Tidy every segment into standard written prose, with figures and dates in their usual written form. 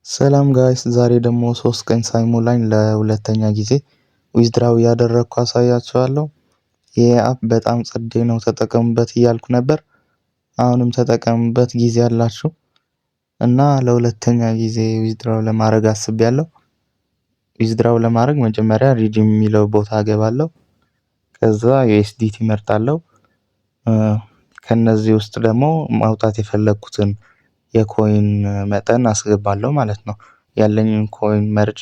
ሰላም ጋይስ ዛሬ ደግሞ 3 ቀን ሳይሞላኝ ለሁለተኛ ጊዜ ዊዝድራው ያደረኩ አሳያችኋለሁ። ይሄ አፕ በጣም ጸዴ ነው ተጠቀሙበት እያልኩ ነበር። አሁንም ተጠቀሙበት ጊዜ አላችሁ እና ለሁለተኛ ጊዜ ዊዝድራው ለማድረግ አስቤያለሁ። ዊዝድራው ለማድረግ መጀመሪያ ሪዲም የሚለው ቦታ ገባለሁ። ከዛ ዩኤስዲቲ መርጣለሁ። ከነዚህ ውስጥ ደግሞ ማውጣት የፈለኩትን የኮይን መጠን አስገባለሁ ማለት ነው። ያለኝን ኮይን መርጬ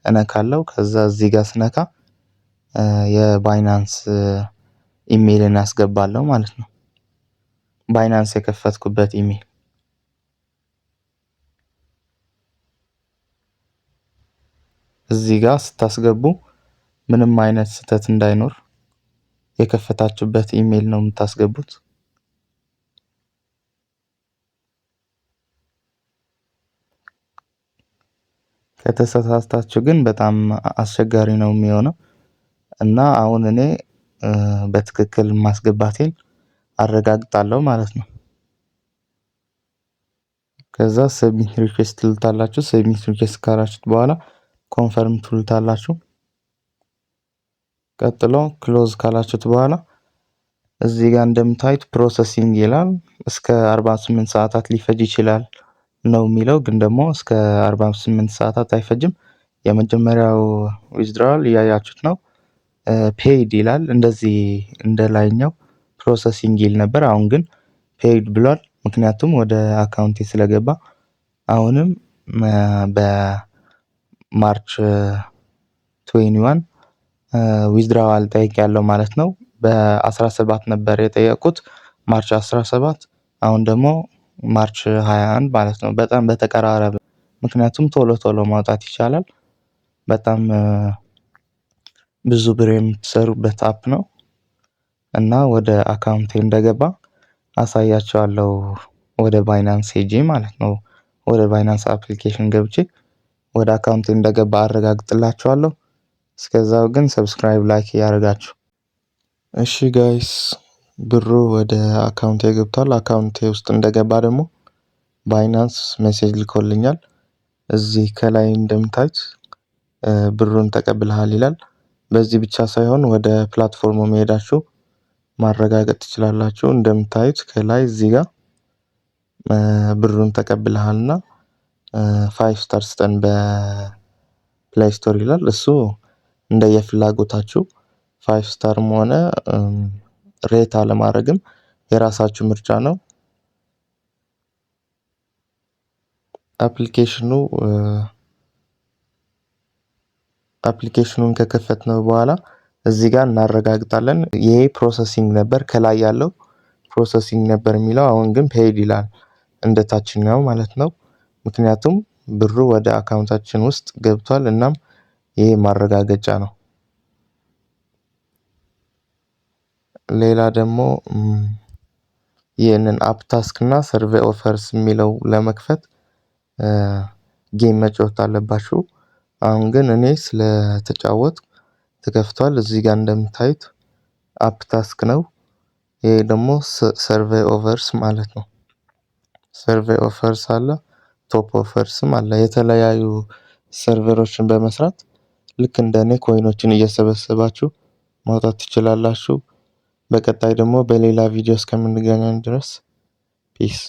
እነካለሁ። ከዛ እዚህ ጋር ስነካ የባይናንስ ኢሜይልን አስገባለሁ ማለት ነው። ባይናንስ የከፈትኩበት ኢሜይል እዚህ ጋር ስታስገቡ ምንም አይነት ስህተት እንዳይኖር የከፈታችሁበት ኢሜይል ነው የምታስገቡት። ከተሳሳታችሁ ግን በጣም አስቸጋሪ ነው የሚሆነው እና አሁን እኔ በትክክል ማስገባቴን አረጋግጣለሁ ማለት ነው። ከዛ ሰብሚት ሪኩዌስት ትሉታላችሁ። ሰብሚት ሪኩዌስት ካላችሁት በኋላ ኮንፈርም ትሉታላችሁ። ቀጥሎ ክሎዝ ካላችሁት በኋላ እዚህ ጋር እንደምታዩት ፕሮሰሲንግ ይላል። እስከ 48 ሰዓታት ሊፈጅ ይችላል ነው የሚለው፣ ግን ደግሞ እስከ 48 ሰዓታት አይፈጅም። የመጀመሪያው ዊዝድራል እያያችሁት ነው። ፔይድ ይላል። እንደዚህ እንደ ላይኛው ፕሮሰሲንግ ይል ነበር። አሁን ግን ፔይድ ብሏል፣ ምክንያቱም ወደ አካውንቴ ስለገባ። አሁንም በማርች 21 ዊዝድራዋል ጠይቄያለሁ ማለት ነው። በ17 ነበር የጠየቁት ማርች 17። አሁን ደግሞ ማርች 21 ማለት ነው። በጣም በተቀራረበ፣ ምክንያቱም ቶሎ ቶሎ ማውጣት ይቻላል። በጣም ብዙ ብር የምትሰሩበት አፕ ነው እና ወደ አካውንቴ እንደገባ አሳያችኋለሁ። ወደ ባይናንስ ሄጄ ማለት ነው። ወደ ባይናንስ አፕሊኬሽን ገብቼ ወደ አካውንቴ እንደገባ አረጋግጥላችኋለሁ። እስከዛው ግን ሰብስክራይብ፣ ላይክ ያደርጋችሁ። እሺ ጋይስ ብሩ ወደ አካውንቴ ገብቷል። አካውንቴ ውስጥ እንደገባ ደግሞ ባይናንስ ሜሴጅ ልኮልኛል። እዚህ ከላይ እንደምታዩት ብሩን ተቀብለሃል ይላል። በዚህ ብቻ ሳይሆን ወደ ፕላትፎርሙ መሄዳችሁ ማረጋገጥ ትችላላችሁ። እንደምታዩት ከላይ እዚህ ጋር ብሩን ተቀብለሃልና 5 ስታር ስጠን በፕሌይ ስቶር ይላል። እሱ እንደየፍላጎታችሁ 5 ስታርም ሆነ ሬት አለማድረግም የራሳችሁ ምርጫ ነው። አፕሊኬሽኑን ከከፈትነው በኋላ እዚህ ጋር እናረጋግጣለን። ይሄ ፕሮሰሲንግ ነበር፣ ከላይ ያለው ፕሮሰሲንግ ነበር የሚለው። አሁን ግን ፔይድ ይላል እንደታችኛው ማለት ነው። ምክንያቱም ብሩ ወደ አካውንታችን ውስጥ ገብቷል። እናም ይሄ ማረጋገጫ ነው። ሌላ ደግሞ ይህንን አፕ ታስክ እና ሰርቬይ ኦፈርስ የሚለው ለመክፈት ጌም መጫወት አለባችሁ። አሁን ግን እኔ ስለተጫወትኩ ተከፍቷል። እዚህ ጋር እንደምታዩት አፕ ታስክ ነው። ይሄ ደግሞ ሰርቬይ ኦፈርስ ማለት ነው። ሰርቬይ ኦፈርስ አለ፣ ቶፕ ኦፈርስም አለ። የተለያዩ ሰርቨሮችን በመስራት ልክ እንደኔ ኮይኖችን እየሰበሰባችሁ ማውጣት ትችላላችሁ። በቀጣይ ደግሞ በሌላ ቪዲዮ እስከምንገናኝ ድረስ ፒስ